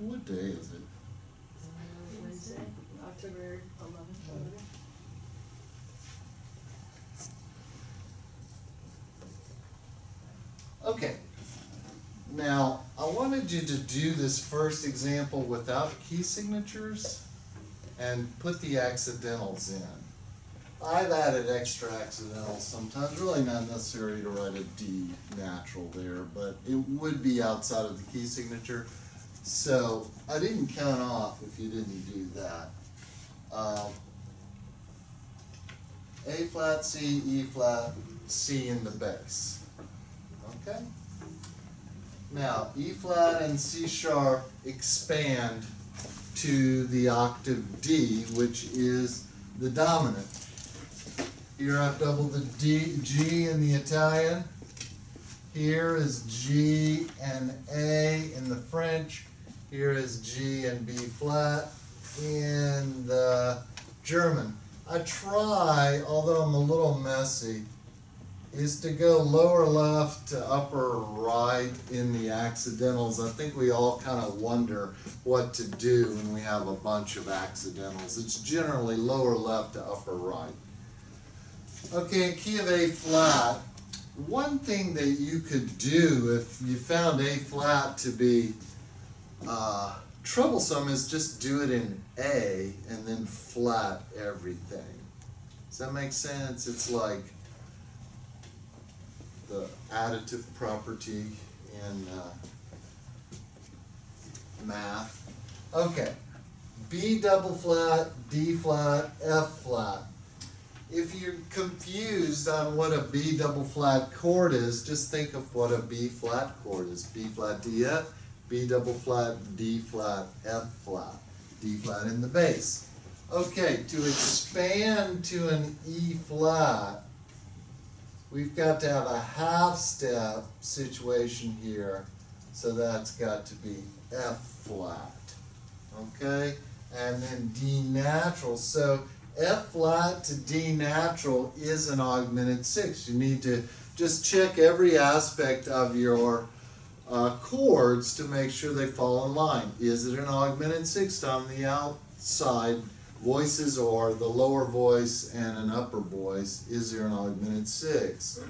What day is it? Wednesday, October 11th. Okay. Now, I wanted you to do this first example without key signatures and put the accidentals in. I've added extra accidentals sometimes, really not necessary to write a D natural there, but it would be outside of the key signature. So I didn't count off if you didn't do that. A flat, C, E flat, C in the bass. Okay? Now, E flat and C sharp expand to the octave D, which is the dominant. Here I've doubled the D, G in the Italian. Here is G and A in the French. Here is G and B flat in the German. I try, although I'm a little messy, is to go lower left to upper right in the accidentals. I think we all kind of wonder what to do when we have a bunch of accidentals. It's generally lower left to upper right. Okay, key of A flat. One thing that you could do if you found A flat to be troublesome is just do it in A and then flat everything. Does that make sense? It's like the additive property in math. Okay, B double flat, D flat, F flat. If you're confused on what a B double flat chord is, just think of what a B flat chord is. B flat, D, F, B double flat, D flat, F flat, D flat in the bass. Okay, to expand to an E flat, we've got to have a half step situation here, so that's got to be F flat. Okay, and then D natural. So F flat to D natural is an augmented sixth. You need to just check every aspect of your chords to make sure they fall in line. Is it an augmented sixth on the outside voices, or the lower voice and an upper voice? Is there an augmented sixth?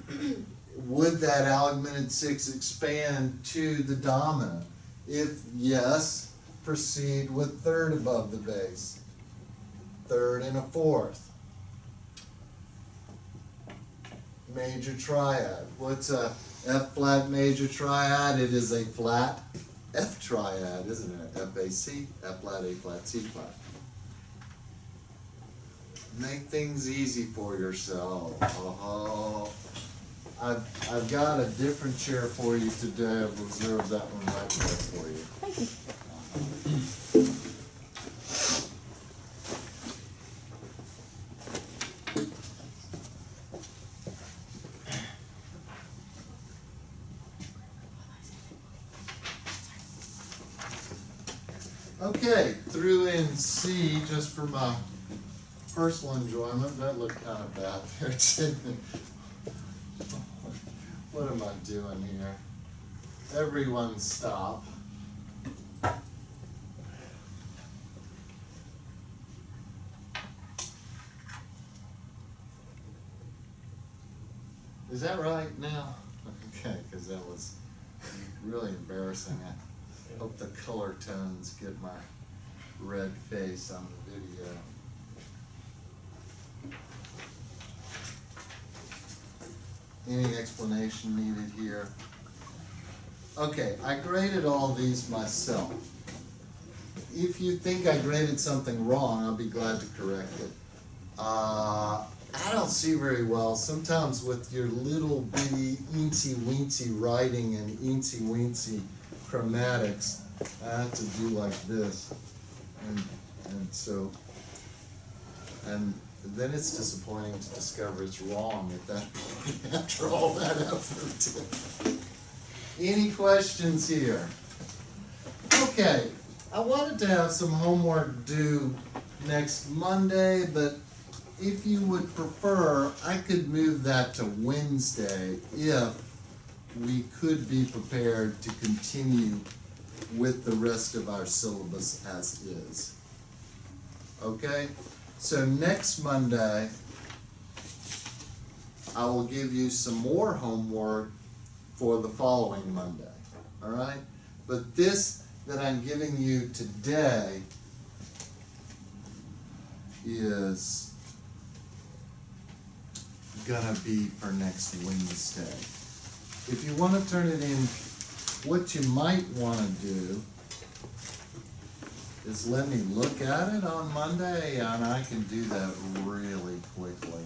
Would that augmented sixth expand to the dominant? If yes, proceed with third above the bass. Third and a fourth. Major triad. What's a F flat major triad? It is a flat F triad, isn't it? F A C, F flat, A flat, C flat. Make things easy for yourself. I've got a different chair for you today. I've reserved that one right there for you. Thank you. Okay, threw in C just for my personal enjoyment. That looked kind of bad there, didn't it? What am I doing here? Everyone stop. Is that right now? Okay, because that was really embarrassing. I hope the color tones get my red face on the video. Any explanation needed here? Okay, I graded all these myself. If you think I graded something wrong, I'll be glad to correct it. I don't see very well. Sometimes with your little bitty eensy-weensy writing and eensy-weensy chromatics, I have to do like this. And then it's disappointing to discover it's wrong at that point after all that effort. Any questions here? Okay, I wanted to have some homework due next Monday, but if you would prefer, I could move that to Wednesday if we could be prepared to continue with the rest of our syllabus as is. Okay? So next Monday, I will give you some more homework for the following Monday. All right? But this that I'm giving you today is gonna be for next Wednesday. If you want to turn it in, what you might want to do is let me look at it on Monday, and I can do that really quickly.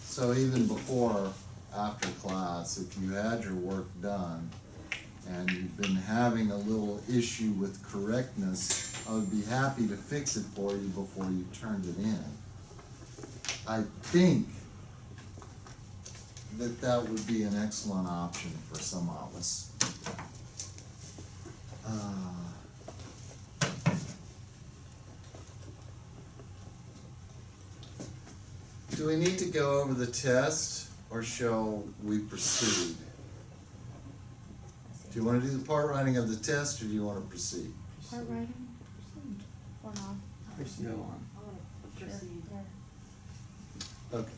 So even before, after class, if you had your work done and you've been having a little issue with correctness, I would be happy to fix it for you before you turned it in. I think that would be an excellent option for some of us. Do we need to go over the test, or shall we proceed? Do you want to do the part writing of the test, or do you want to proceed? Part writing? Or not? Proceed. I want to proceed. Okay.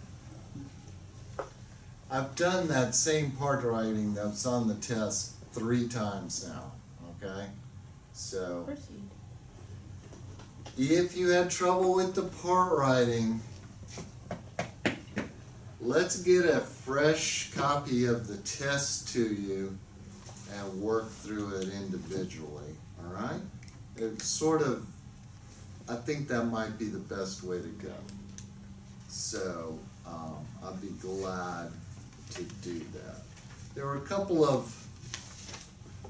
I've done that same part writing that's on the test 3 times now, okay? So, Proceed. if you had trouble with the part writing, let's get a fresh copy of the test to you and work through it individually, all right? It's sort of, I think that might be the best way to go. So, I'd be glad to do that. There were a couple of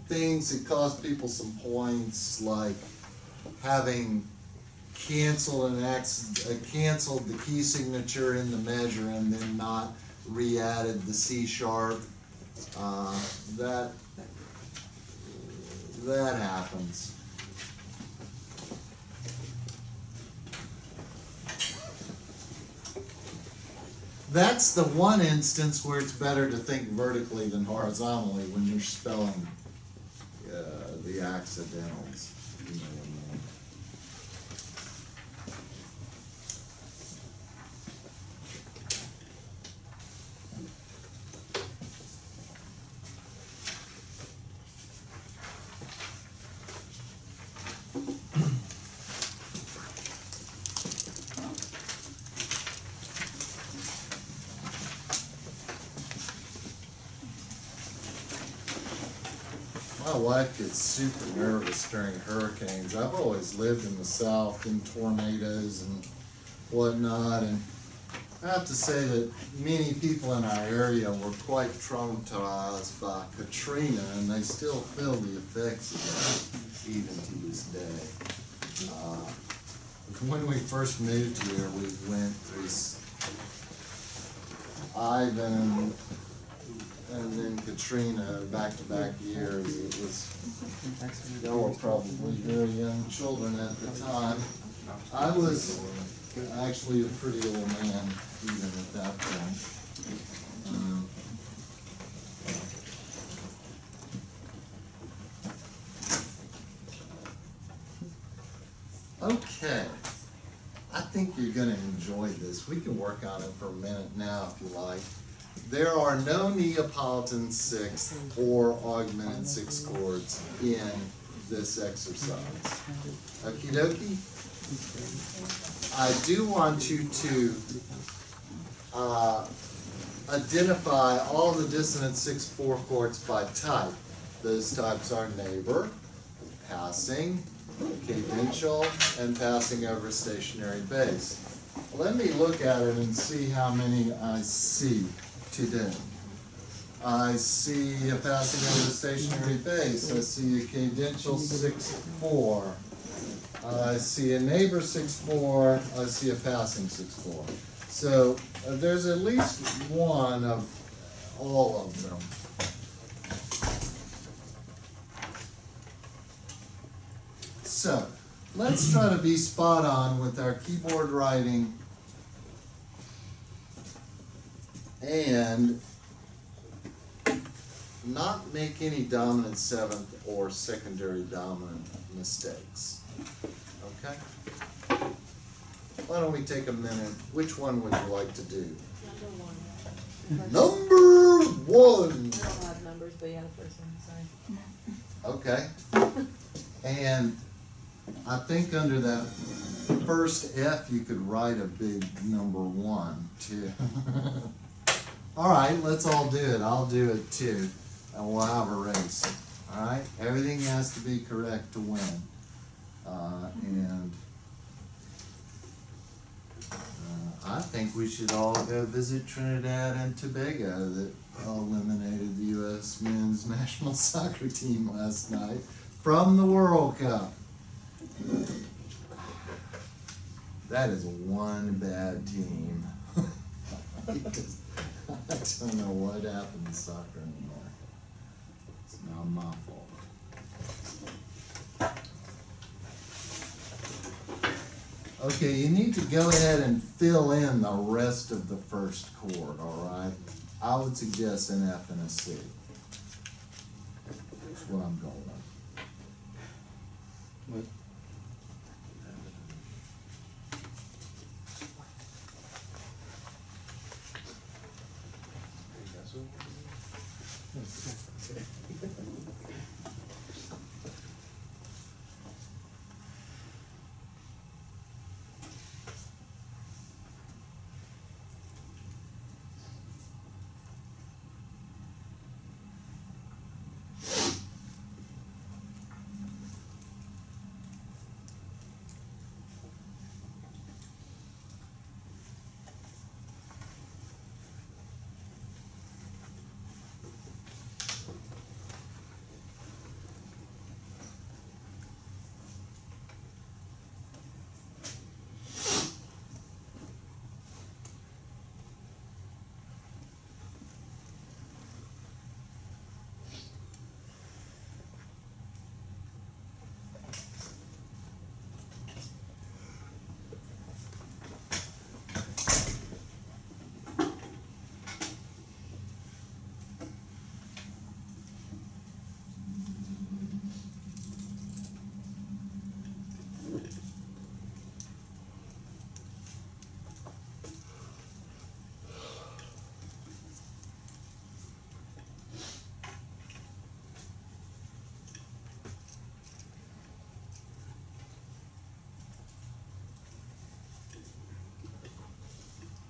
things that caused people some points, like having canceled canceled the key signature in the measure and then not re-added the C sharp. That happens. That's the one instance where it's better to think vertically than horizontally when you're spelling the accidentals. You know what I mean? My wife gets super nervous during hurricanes. I've always lived in the South in tornadoes and whatnot, and I have to say that many people in our area were quite traumatized by Katrina, and they still feel the effects of that even to this day. When we first moved here, we went through Ivan and then Katrina, back-to-back years. It was, there were probably very young children at the time. I was actually a pretty old man even at that point. Okay, I think you're going to enjoy this. We can work on it for a minute now if you like. There are no Neapolitan sixth or augmented sixth chords in this exercise. Okie dokie? I do want you to identify all the dissonant 6/4 chords by type. Those types are neighbor, passing, cadential, and passing over stationary bass. Let me look at it and see how many I see today. I see a passing over the stationary bass. I see a cadential 6/4. I see a neighbor 6/4. I see a passing 6/4. So there's at least one of all of them. So let's try to be spot on with our keyboard writing and not make any dominant seventh or secondary dominant mistakes. Okay? Why don't we take a minute? Which one would you like to do? Number one. I don't have numbers, but yeah, the first one, sorry. Okay. And I think under that first F you could write a big number one too. Alright, let's all do it. I'll do it too. And we'll have a race. Alright? Everything has to be correct to win. I think we should all go visit Trinidad and Tobago that eliminated the U.S. men's national soccer team last night from the World Cup. That is one bad team. I don't know what happened to soccer anymore. It's not my fault. Okay, you need to go ahead and fill in the rest of the first chord, all right? I would suggest an F and a C. That's what I'm going with. What?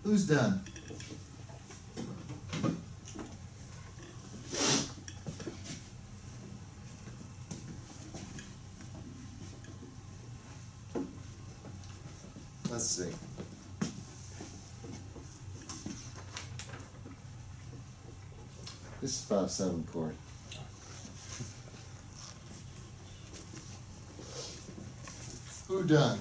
Who's done? Let's see. This is 5/7 chord. Who done?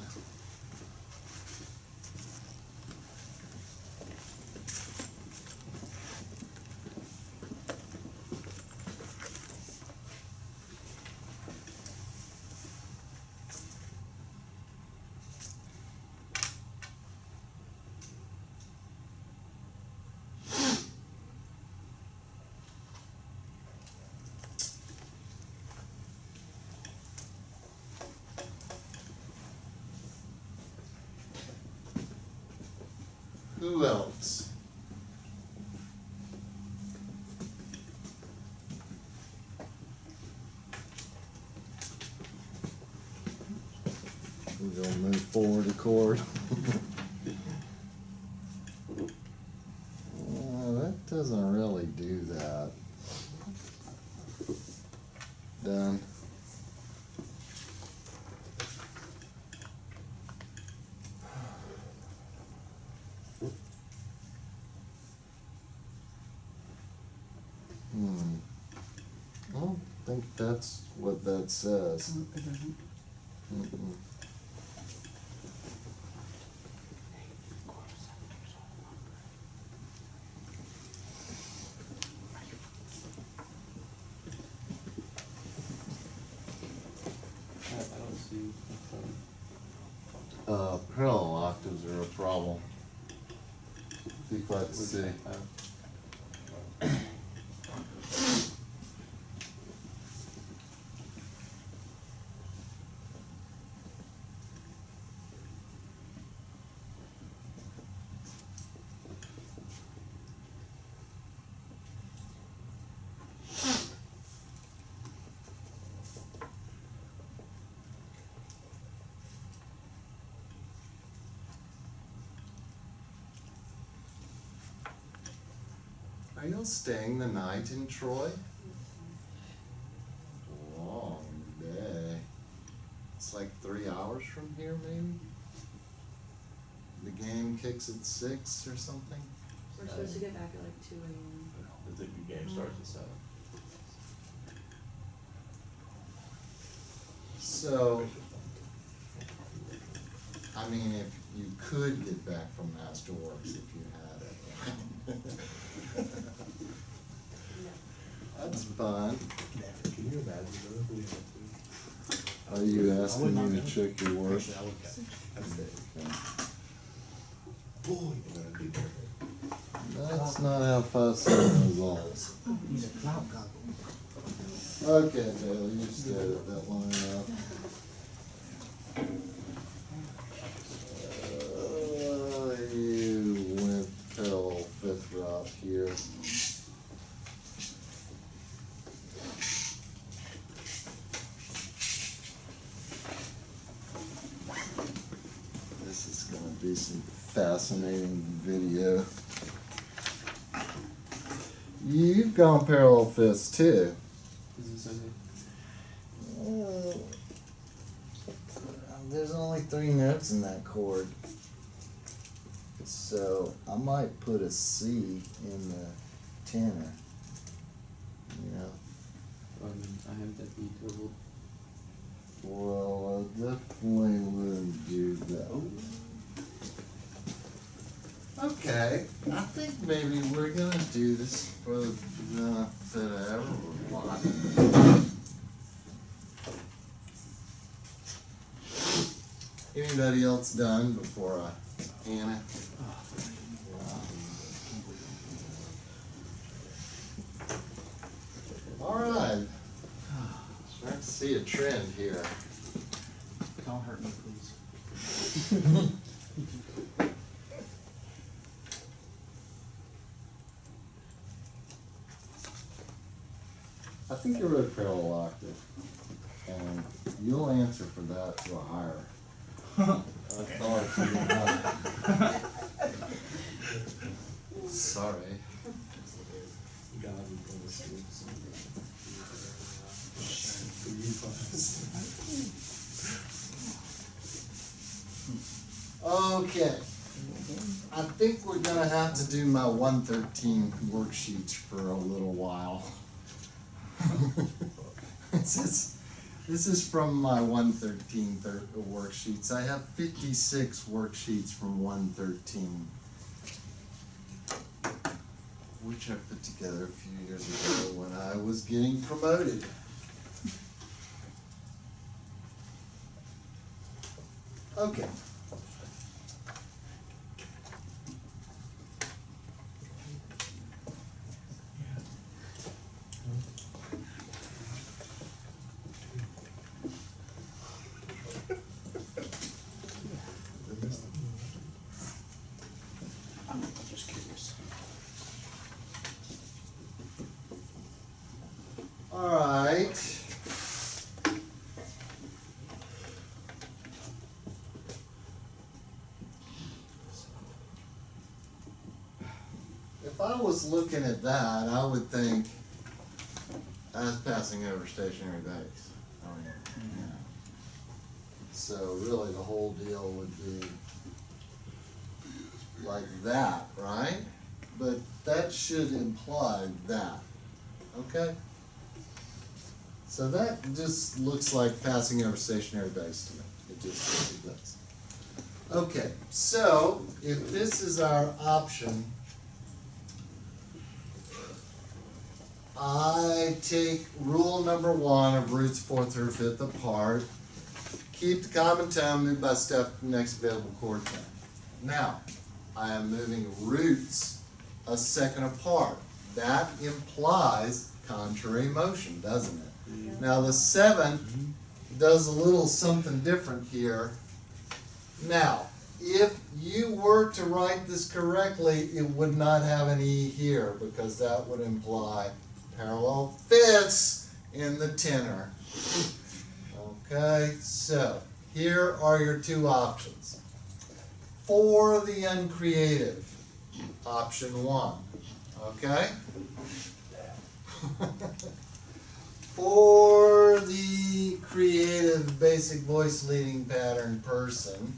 Who else? We're gonna move forward a chord. That doesn't really do that. Done. I don't think that's what that says. It doesn't. Mm-mm. I don't see. Parallel octaves are a problem. B flat to C. Are you staying the night in Troy? Long day. It's like 3 hours from here, maybe? The game kicks at 6 or something? We're supposed to get back at like 2 a.m. The game starts at 7. So, I mean, if you could get back from Masterworks if you had it. That's fun. Can you imagine though if we had to? Are you I would asking not me to know. check your work? Actually, I would catch. That's it. Boy, you're gonna be there. That's not how fast it results. He's a clout goggle. Okay, Dale, you stared at that long enough. You went till 5th route here. This is gonna be some fascinating video. You've gone parallel fifths too. Is this okay? There's only 3 notes in that chord. So I might put a C in the tenor. You know? I have that beat doubled. Well, I definitely wouldn't do that. Okay, I think maybe we're gonna do this for the benefit of everyone. Anybody else done before I hand it? All right. Starting to see a trend here. Don't hurt me, please. I think you wrote parallel octave, and you'll answer for that to a higher authority. Sorry. God is going to see shine for you guys. Okay. I think we're gonna have to do my 113 worksheets for a little while. This is from my 113 worksheets. I have 56 worksheets from 113, which I put together a few years ago when I was getting promoted. Okay. I'm just curious. All right. If I was looking at that, I would think that's passing over stationary base. Oh, yeah. Yeah. So really the whole deal would be like that, right? But that should imply that, okay? So that just looks like passing over stationary base to me. It just really does. Okay, so if this is our option, I take rule number 1 of roots 4th through 5th apart, keep the common tone, move by step next available chord tone. Now, I am moving roots a second apart. That implies contrary motion, doesn't it? Yeah. Now the 7 does a little something different here. Now, if you were to write this correctly, it would not have an E here because that would imply parallel fifths in the tenor. Okay, so here are your 2 options. For the uncreative, option 1. Okay? For the creative basic voice leading pattern person,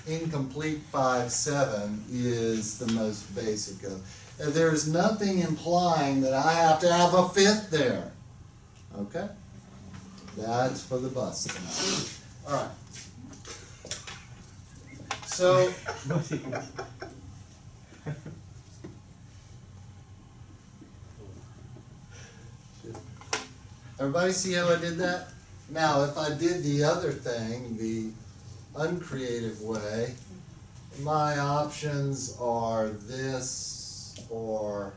incomplete 5/7 is the most basic of. There's nothing implying that I have to have a fifth there. Okay? That's for the bus. Alright. So, everybody see how I did that? Now, if I did the other thing, the uncreative way, my options are this or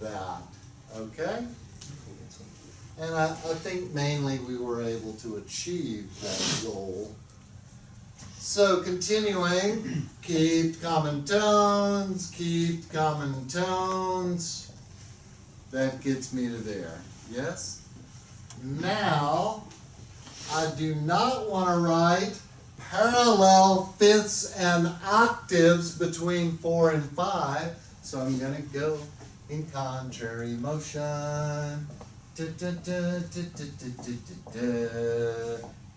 that. Okay? And I think mainly we were able to achieve that goal. So continuing, keep common tones, keep common tones. That gets me to there. Yes? Now, I do not want to write parallel fifths and octaves between 4 and 5, so I'm going to go in contrary motion. Da, da, da, da, da, da, da,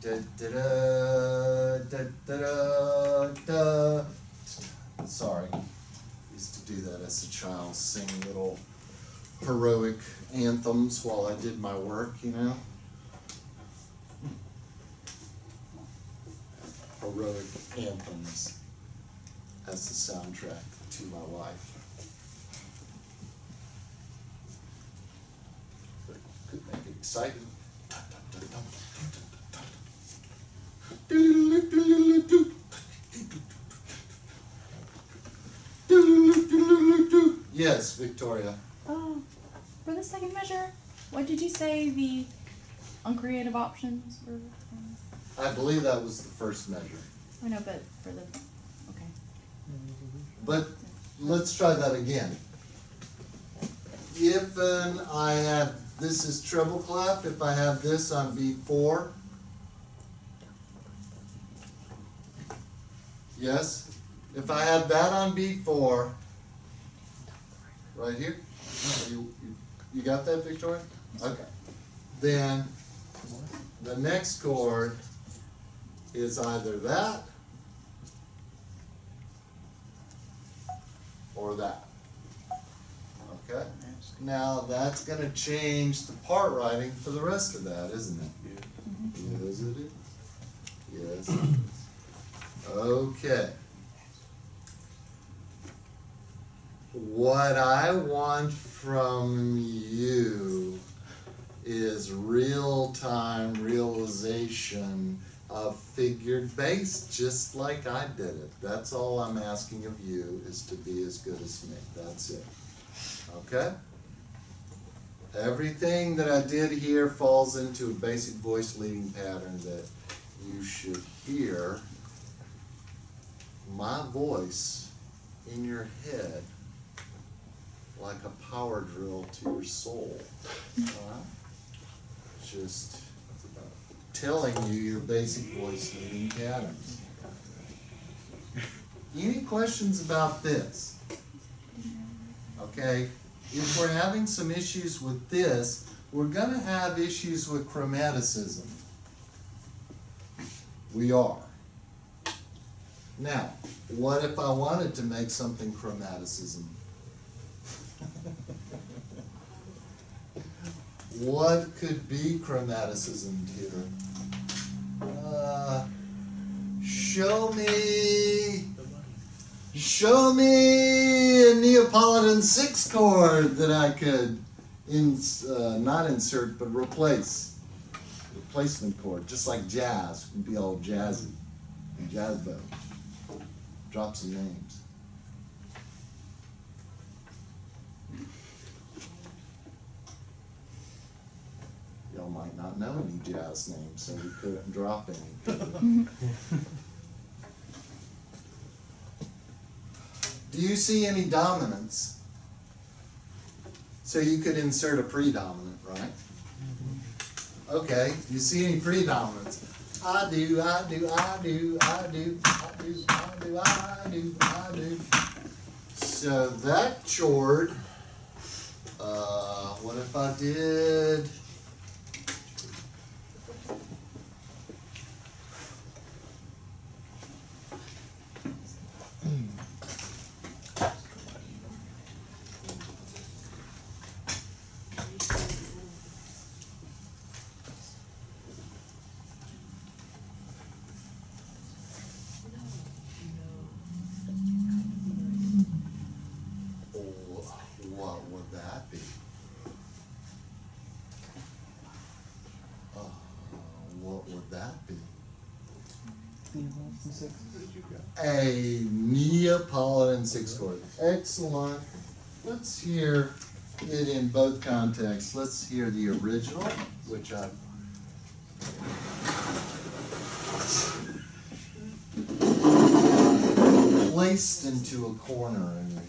da, da, da, da, da. Sorry, used to do that as a child, sing little heroic anthems while I did my work, you know. Heroic anthems as the soundtrack to my life. But could make it exciting. Yes, Victoria. Oh, for the second measure, what did you say the uncreative options were? I believe that was the first measure. I know, but for the, okay. But let's try that again. If I have, this is treble clef, if I have this on beat 4, yes? If I had that on beat 4, right here, you got that, Victoria? Okay. Then the next chord is either that or that. Okay? Now that's going to change the part writing for the rest of that, isn't it? Yes, it is. Yes, it is. Okay. What I want from you is real-time realization of figured bass, just like I did it. That's all I'm asking of you, is to be as good as me. That's it. Okay? Everything that I did here falls into a basic voice leading pattern that you should hear my voice in your head like a power drill to your soul. Just telling you your basic voice leading patterns. Any questions about this? Okay, if we're having some issues with this, we're going to have issues with chromaticism. We are. Now, what if I wanted to make something chromaticism? What could be chromaticism here? Show me a Neapolitan 6 chord that I could not insert but replace. Replacement chord, just like jazz. It can be all jazzy. Jazz bow. Drop some names. Y'all might not know any jazz names, so we couldn't drop any. Do you see any dominants? So you could insert a predominant, right? Okay, do you see any predominants? I do, I do, I do, I do, I do, I do, I do, I do. So that chord, what if I did? What would that be? What would that be? What did you got? A Neapolitan six chord. Excellent. Let's hear it in both contexts. Let's hear the original, which I've placed into a corner over here.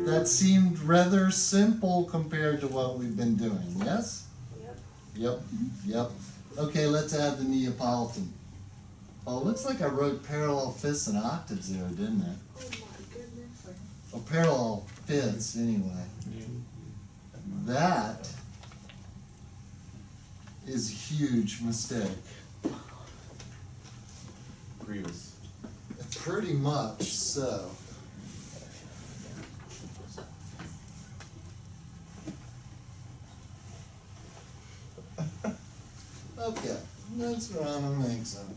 That seemed rather simple compared to what we've been doing, yes? Yep. Yep. Okay, let's add the Neapolitan. Oh, it looks like I wrote parallel fifths and octaves there, didn't it? Oh my goodness. Or parallel fifths, anyway. That is a huge mistake. Grievous. Pretty much so. Okay, let's run and make some.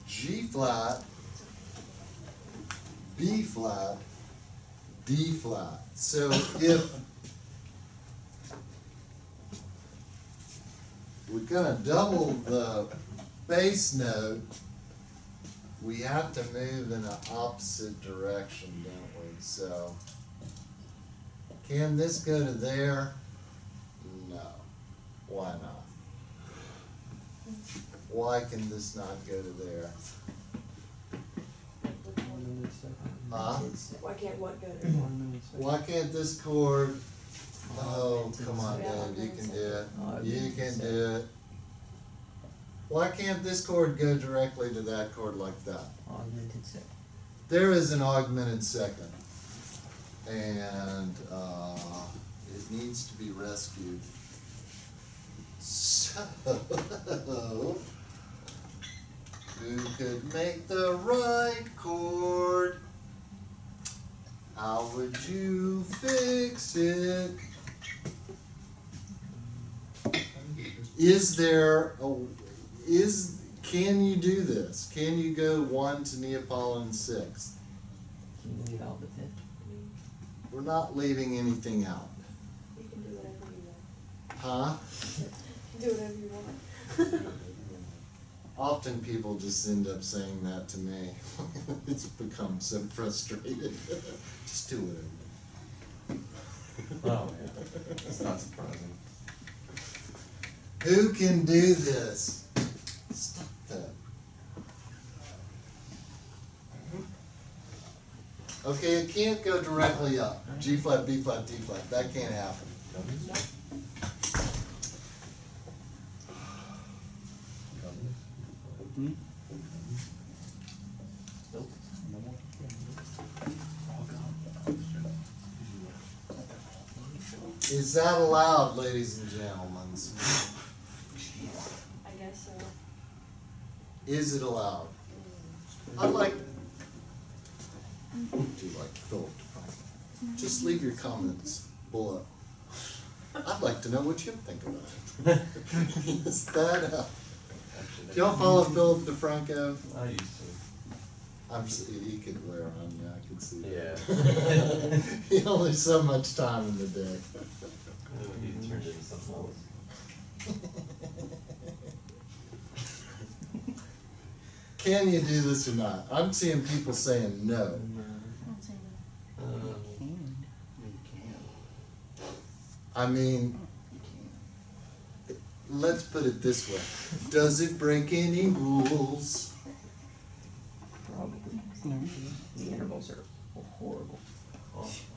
G flat, B flat, D flat. So if we're gonna double the bass note, we have to move in an opposite direction, don't we? So can this go to there? No. Why not? Why can this not go to there? Huh? Why can't what go to? Why can't this chord? Oh, come on, Dave, you can do it. You can do it. Why can't this chord go directly to that chord like that? Augmented second. There is an augmented second, and it needs to be rescued. So, who could make the right chord? How would you fix it? Is there a, can you do this? Can you go 1 to Neapolitan 6? Can you leave out the fifth? We're not leaving anything out. You can do whatever you want. Huh? Do whatever you want. Often people just end up saying that to me. It's become so frustrated. Just do whatever. Oh, yeah. That's not surprising. Who can do this? Stop that. Okay, it can't go directly up. G flat, B flat, D flat. That can't happen. Is that allowed, ladies and gentlemen? I guess so. Is it allowed? I'd like. Do you like Philip DeFranco? Just leave your comments below. I'd like to know what you think about it. Is that do y'all follow Philip DeFranco? I used to. He could wear on you, I could see that. Yeah. He only so much time in the day. He turned into something else. Can you do this or not? I'm seeing people saying no. Don't say that. You can. I mean, let's put it this way. Does it break any rules? Probably. The intervals are horrible.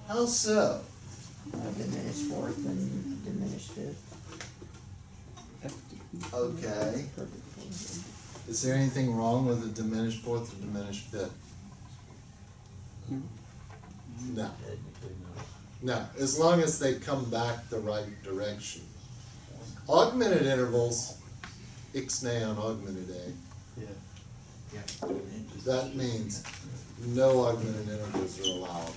How so? Diminished fourth and diminished fifth. Okay. Perfect fourth. Is there anything wrong with a diminished fourth or diminished fifth? No. No, as long as they come back the right direction. Augmented intervals, ixnay on augmented A. Yeah. That means no augmented intervals are allowed.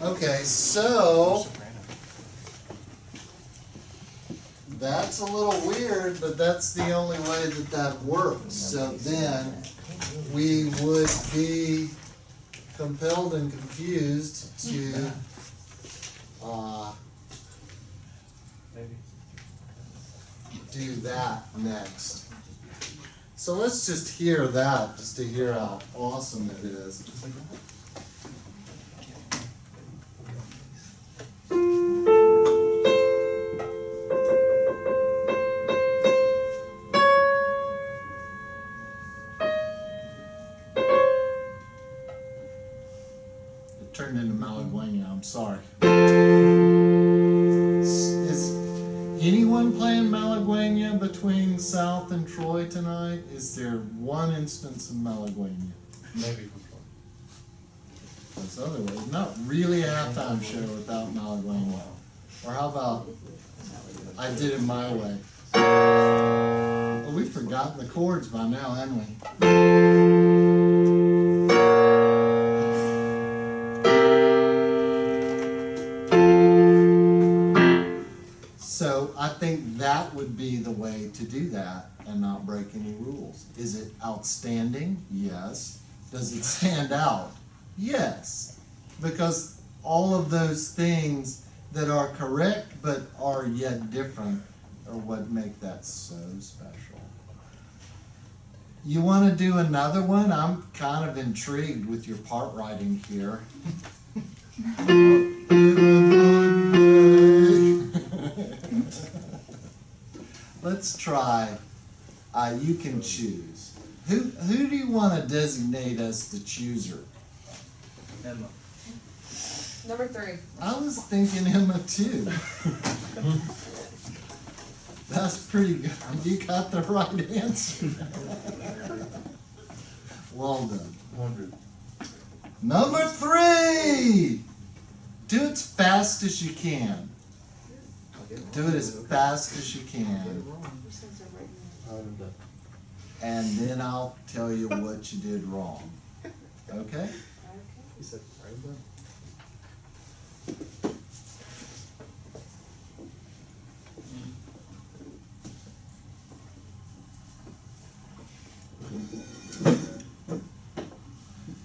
Okay, so that's a little weird, but that's the only way that that works. So then we would be compelled and confused to Maybe. do that next. So let's just hear that, just to hear how awesome it is. It turned into Malagueña, I'm sorry. Is anyone playing Malagueña between South and Troy tonight? Is there one instance of Malagueña? Maybe. Because otherwise, not really a halftime show without Malagueña. Or how about I Did It My Way? Well, we've forgotten the chords by now, haven't we? So I think that would be the way to do that and not break any rules. Is it outstanding? Yes. Does it stand out? Yes. Because all of those things that are correct but are yet different are what make that so special. You want to do another one? I'm kind of intrigued with your part writing here. Let's try, you can choose. Who do you want to designate as the chooser? Emma. Number 3. I was thinking Emma too. That's pretty good. You got the right answer. Well done. 100. Number 3! Do it as fast as you can. Do it as fast as you can. And then I'll tell you what you did wrong. Okay? He said, right.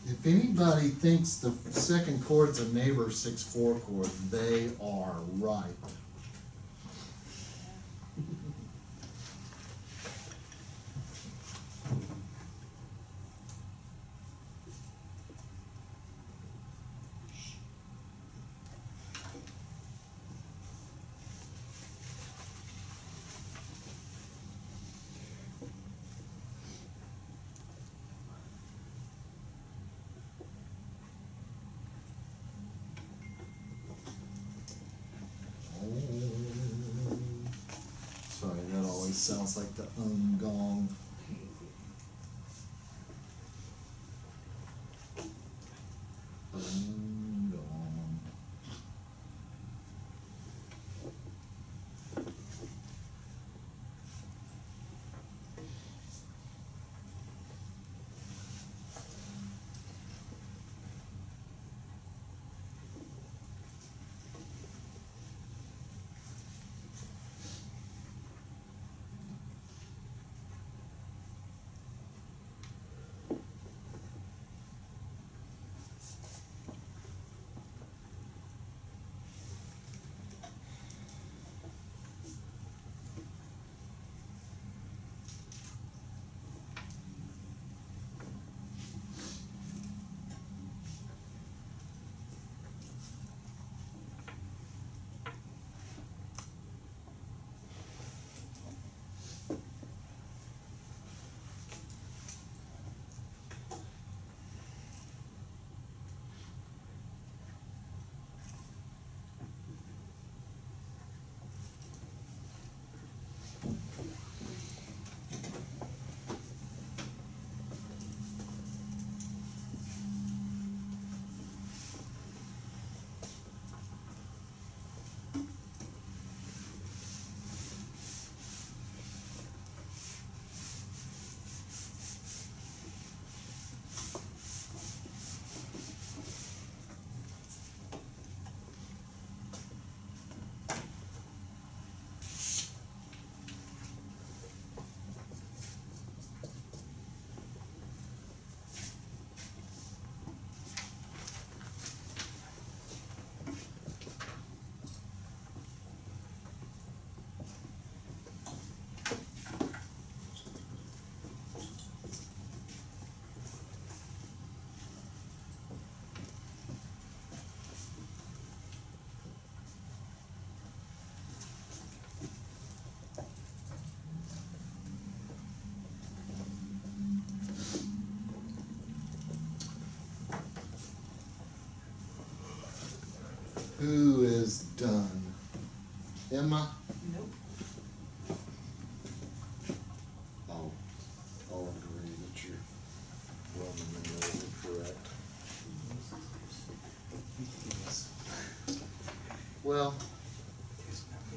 If anybody thinks the second chord's a neighbor 6/4 chord, they are right. Sorry, that always sounds like the gong. Gong. Who is done? Emma? Nope. I'll agree that you're Roman numerally correct. Well,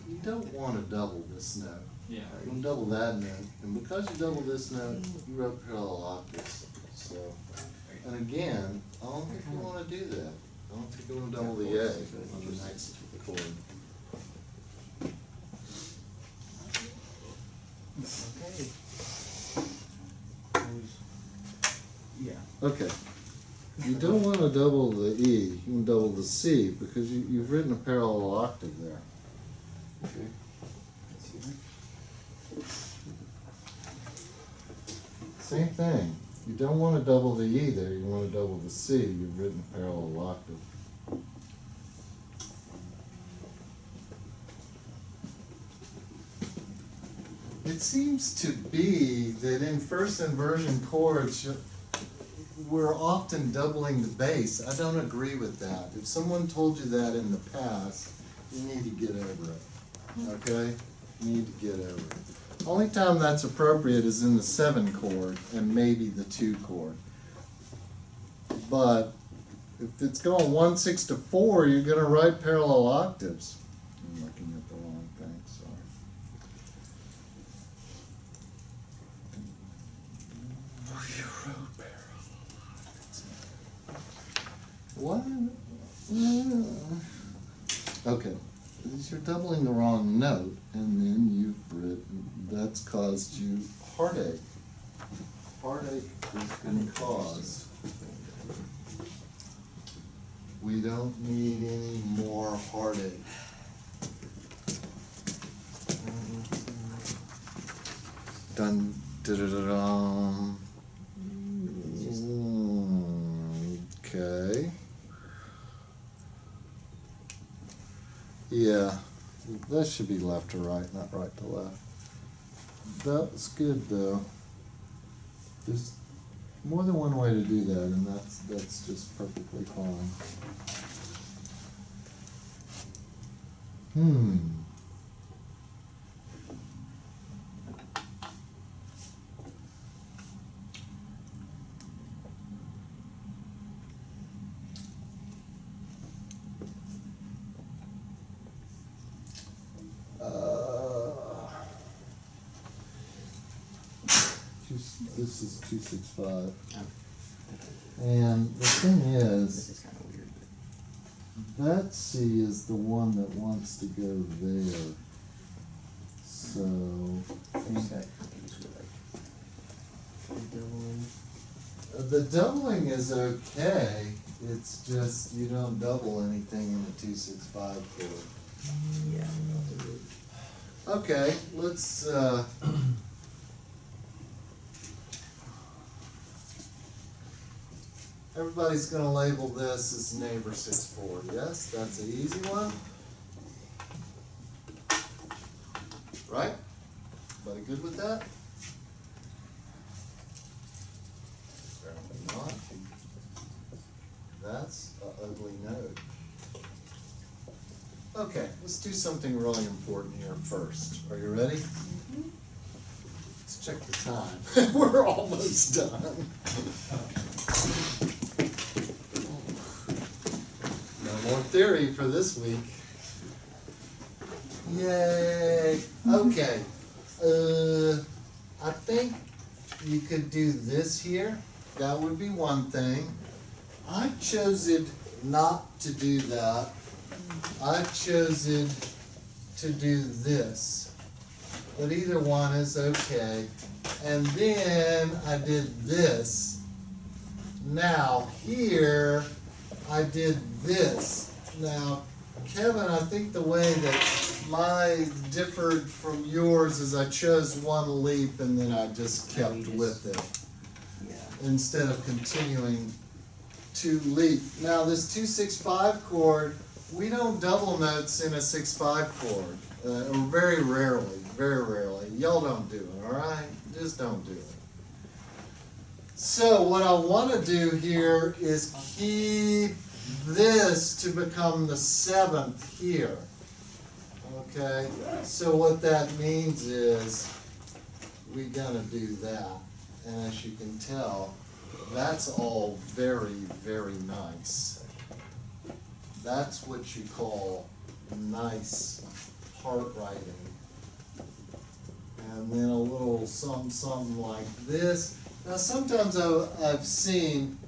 you don't want to double this note. Yeah. You want to double that note, and because you double this note, you wrote parallel octaves. So, and again, I don't think you want to do that. I don't think you want to double the A on the next chord. Okay. Yeah. Okay. You don't want to double the E, you can double the C, because you've written a parallel octave there. Okay. Same thing. You don't want to double the E there, you want to double the C, you've written a parallel octave. It seems to be that in first inversion chords, we're often doubling the bass. I don't agree with that. If someone told you that in the past, you need to get over it, okay? You need to get over it. Only time that's appropriate is in the 7 chord and maybe the 2 chord. But if it's going 1, 6 to 4, you're going to write parallel octaves. I'm looking at the wrong thing, sorry. You wrote parallel octaves. What? Okay. You're doubling the wrong note, and then you've written, that's caused you heartache. Heartache has been caused. We don't need any more heartache. Dun, da, da, da, dum. Okay. Yeah, that should be left to right, not right to left. That's good though. There's more than one way to do that, and that's just perfectly fine. This is 265. And the thing This is, is kind of weird. that C is the one that wants to go there. So, the doubling is okay. It's just you don't double anything in the 265 chord. Yeah. Okay, let's everybody's going to label this as neighbor 6/4. Yes, that's an easy one. Right? Everybody good with that? Apparently not. That's an ugly note. Okay, let's do something really important here first. Are you ready? Let's check the time. We're almost done. No more theory for this week. Yay! Okay. I think you could do this here. That would be one thing. I chose it not to do that. I chose it to do this. But either one is okay. And then I did this. Now here I did this. Now Kevin, I think the way that mine differed from yours is I chose one leap and then I just kept with it Yeah. instead of continuing to leap. Now this 2/6/5 chord, we don't double notes in a 6/5 chord, or very rarely, very rarely. Y'all don't do it, all right? Just don't do it. So what I want to do here is keep this to become the 7th here. Okay, so what that means is we're gonna do that. And as you can tell, that's all very, very nice. That's what you call nice part writing. And then a little something like this. Now sometimes I've seen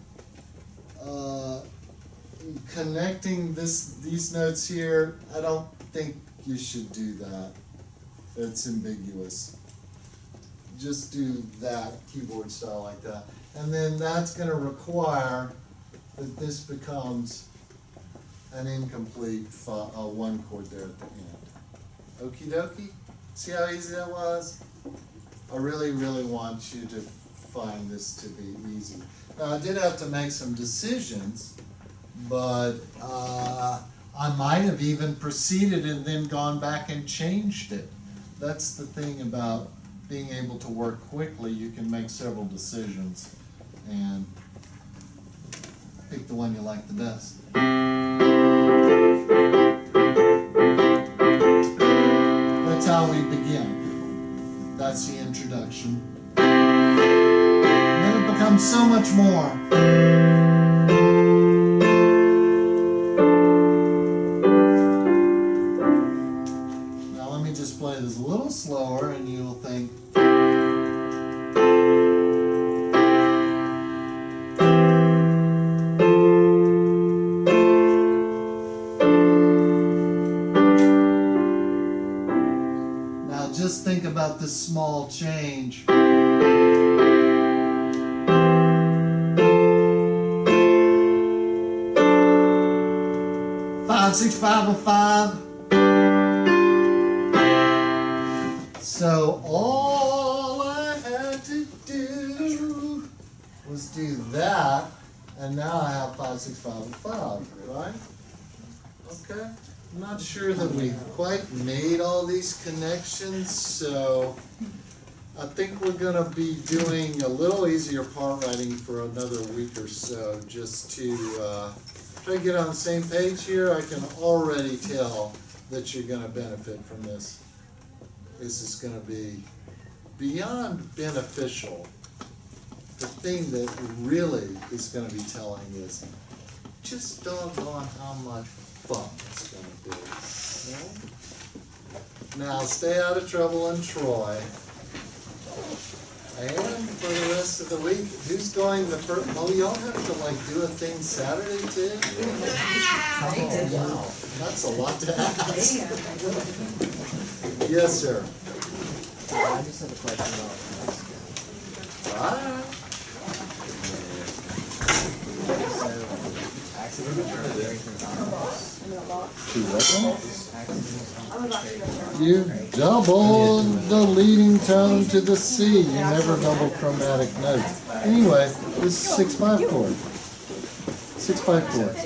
connecting these notes here. I don't think you should do that. It's ambiguous. Just do that keyboard style like that. And then that's going to require that this becomes an incomplete 1 chord there at the end. Okie dokie? See how easy that was? I really, really want you to find this to be easy. Now I did have to make some decisions, but I might have even proceeded and then gone back and changed it. That's the thing about being able to work quickly. You can make several decisions and pick the one you like the best. That's how we begin. That's the introduction. And then it becomes so much more. Now let me just play this a little slower and you'll think. Just think about this small change. 5, 6, 5, 5. So all I had to do was do that, and now I have 5, 6, 5, 5, right? Okay. I'm not sure that we quite made all these connections, so I think we're going to be doing a little easier part writing for another week or so, just to try to get on the same page here. I can already tell that you're going to benefit from this. This is going to be beyond beneficial. The thing that really is going to be telling is just doggone how much fun it's going to be. Okay? Now stay out of trouble in Troy. And for the rest of the week, who's going the first? Oh, y'all have to like do a thing Saturday too? Oh, wow. That's a lot to ask. Yes, sir. I just have a question about Alright. You doubled the leading tone to the C. You never double chromatic notes. Anyway, this is 6/5 chord. 6/5 chord.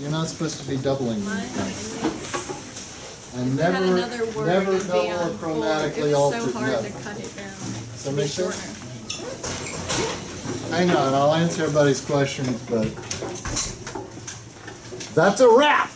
You're not supposed to be doubling anything. And never double a chromatically altered note. Does that make sense? Hang on, I'll answer everybody's questions, but that's a wrap!